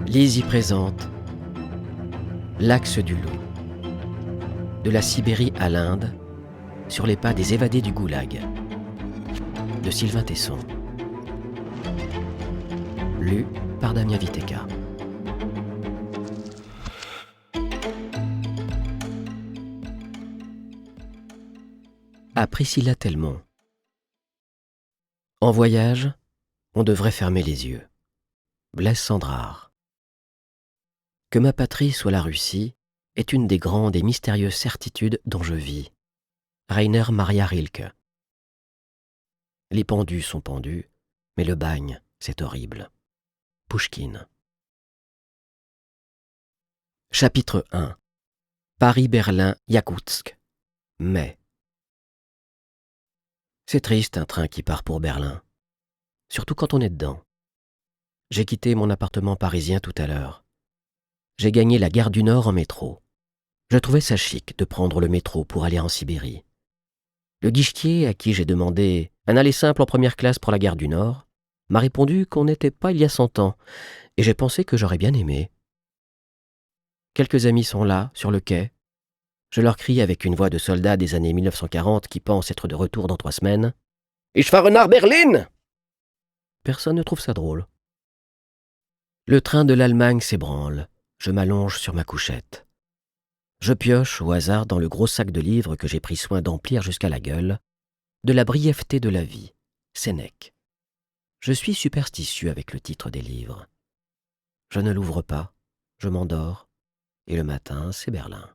Lise y présente L'Axe du Loup. De la Sibérie à l'Inde, sur les pas des évadés du Goulag. De Sylvain Tesson. Lu par Damien Viteka. À Priscilla Telmont. En voyage, on devrait fermer les yeux. Blaise Cendrars. Que ma patrie soit la Russie est une des grandes et mystérieuses certitudes dont je vis. Rainer Maria Rilke. Les pendus sont pendus, mais le bagne, c'est horrible. Pouchkine. Chapitre 1. Paris-Berlin-Yakoutsk. Mai. C'est triste un train qui part pour Berlin, surtout quand on est dedans. J'ai quitté mon appartement parisien tout à l'heure. J'ai gagné la gare du Nord en métro. Je trouvais ça chic de prendre le métro pour aller en Sibérie. Le guichetier, à qui j'ai demandé un aller simple en première classe pour la gare du Nord, m'a répondu qu'on n'était pas il y a 100 ans, et j'ai pensé que j'aurais bien aimé. Quelques amis sont là, sur le quai. Je leur crie avec une voix de soldat des années 1940 qui pense être de retour dans 3 semaines. « Ich fahre nach Berlin !» Personne ne trouve ça drôle. Le train de l'Allemagne s'ébranle. Je m'allonge sur ma couchette. Je pioche au hasard dans le gros sac de livres que j'ai pris soin d'emplir jusqu'à la gueule, de la brièveté de la vie, Sénèque. Je suis superstitieux avec le titre des livres. Je ne l'ouvre pas, je m'endors, et le matin, c'est Berlin.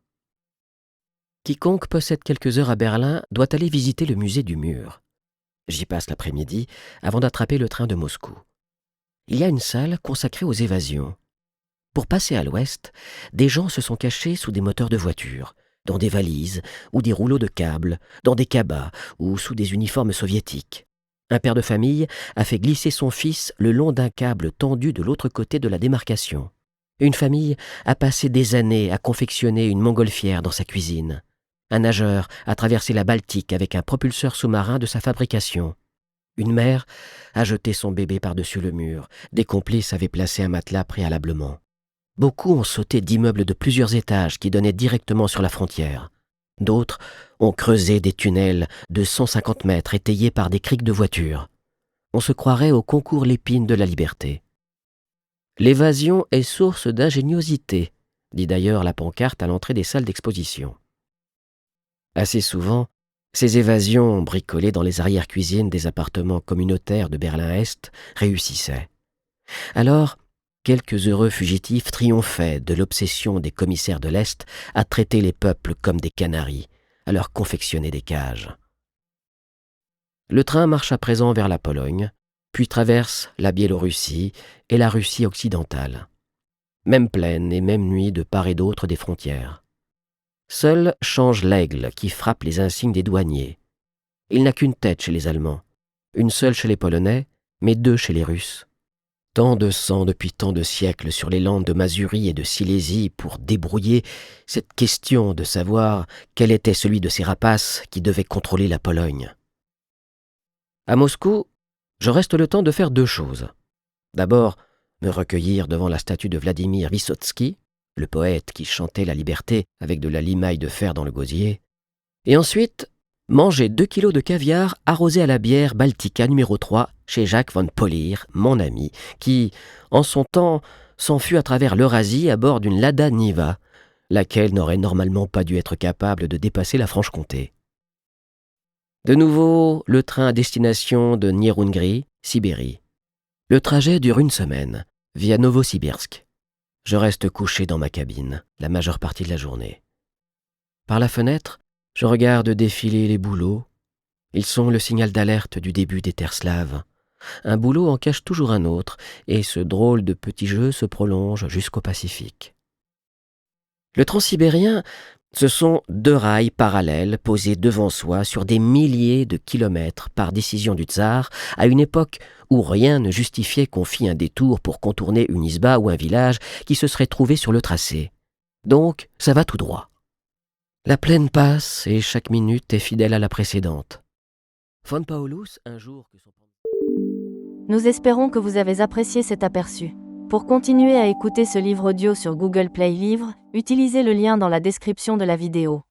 Quiconque possède quelques heures à Berlin doit aller visiter le musée du mur. J'y passe l'après-midi avant d'attraper le train de Moscou. Il y a une salle consacrée aux évasions. Pour passer à l'ouest, des gens se sont cachés sous des moteurs de voitures, dans des valises ou des rouleaux de câbles, dans des cabas ou sous des uniformes soviétiques. Un père de famille a fait glisser son fils le long d'un câble tendu de l'autre côté de la démarcation. Une famille a passé des années à confectionner une montgolfière dans sa cuisine. Un nageur a traversé la Baltique avec un propulseur sous-marin de sa fabrication. Une mère a jeté son bébé par-dessus le mur. Des complices avaient placé un matelas préalablement. Beaucoup ont sauté d'immeubles de plusieurs étages qui donnaient directement sur la frontière. D'autres ont creusé des tunnels de 150 mètres étayés par des criques de voitures. On se croirait au concours Lépine de la liberté. L'évasion est source d'ingéniosité, dit d'ailleurs la pancarte à l'entrée des salles d'exposition. Assez souvent, ces évasions, bricolées dans les arrière-cuisines des appartements communautaires de Berlin-Est, réussissaient. Alors, quelques heureux fugitifs triomphaient de l'obsession des commissaires de l'Est à traiter les peuples comme des canaris, à leur confectionner des cages. Le train marche à présent vers la Pologne, puis traverse la Biélorussie et la Russie occidentale. Même plaine et même nuit de part et d'autre des frontières. Seul change l'aigle qui frappe les insignes des douaniers. Il n'a qu'une tête chez les Allemands, une seule chez les Polonais, mais 2 chez les Russes. Tant de sang depuis tant de siècles sur les landes de Mazurie et de Silésie pour débrouiller cette question de savoir quel était celui de ces rapaces qui devait contrôler la Pologne. À Moscou, je reste le temps de faire 2 choses. D'abord, me recueillir devant la statue de Vladimir Vyssotsky, le poète qui chantait la liberté avec de la limaille de fer dans le gosier, et ensuite manger 2 kilos de caviar arrosé à la bière Baltica numéro 3 chez Jacques von Polir, mon ami, qui, en son temps, s'enfuit à travers l'Eurasie à bord d'une Lada Niva, laquelle n'aurait normalement pas dû être capable de dépasser la Franche-Comté. De nouveau, le train à destination de Nierungri, Sibérie. Le trajet dure 1 semaine, via Novosibirsk. Je reste couché dans ma cabine, la majeure partie de la journée. Par la fenêtre, je regarde défiler les bouleaux. Ils sont le signal d'alerte du début des terres slaves. Un boulot en cache toujours un autre, et ce drôle de petit jeu se prolonge jusqu'au Pacifique. Le transsibérien, ce sont 2 rails parallèles posés devant soi sur des milliers de kilomètres par décision du tsar, à une époque où rien ne justifiait qu'on fît un détour pour contourner une isba ou un village qui se serait trouvé sur le tracé. Donc, ça va tout droit. La plaine passe et chaque minute est fidèle à la précédente. Von Paulus, un jour que son... Nous espérons que vous avez apprécié cet aperçu. Pour continuer à écouter ce livre audio sur Google Play Livres, utilisez le lien dans la description de la vidéo.